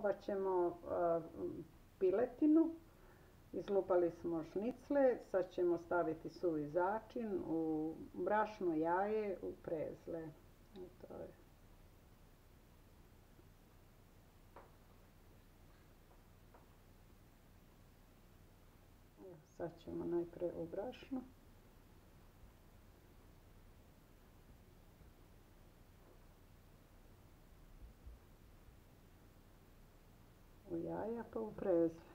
Provat ćemo piletinu. Izlupali smo šnicle, sad ćemo staviti suvi začin u brašno, jaje, u prezle. To je. Sad ćemo najprije u brašno. U jaja pa u prezle.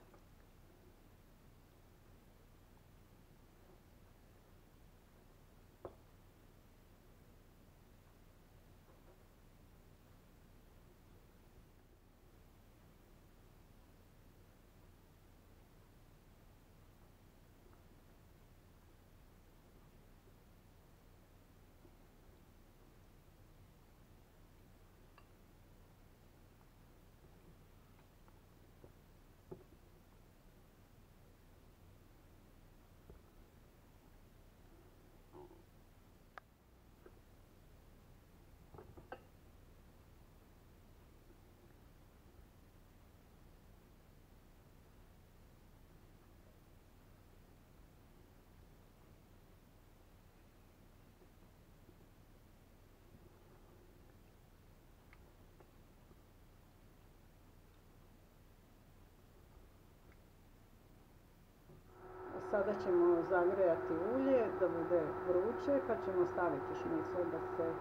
Sada ćemo zagrijati ulje da bude vruće, pa ćemo staviti šnicle da se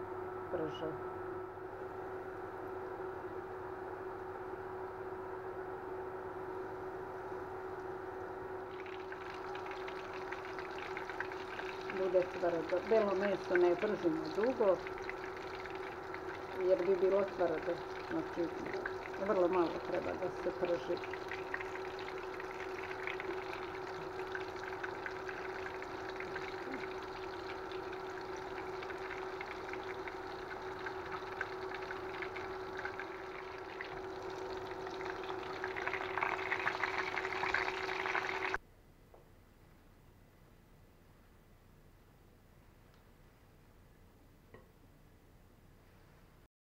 prže. Bude tvrdo. Belo meso ne pržimo dugo jer bi bilo tvrdo. Znači, vrlo malo treba da se prži.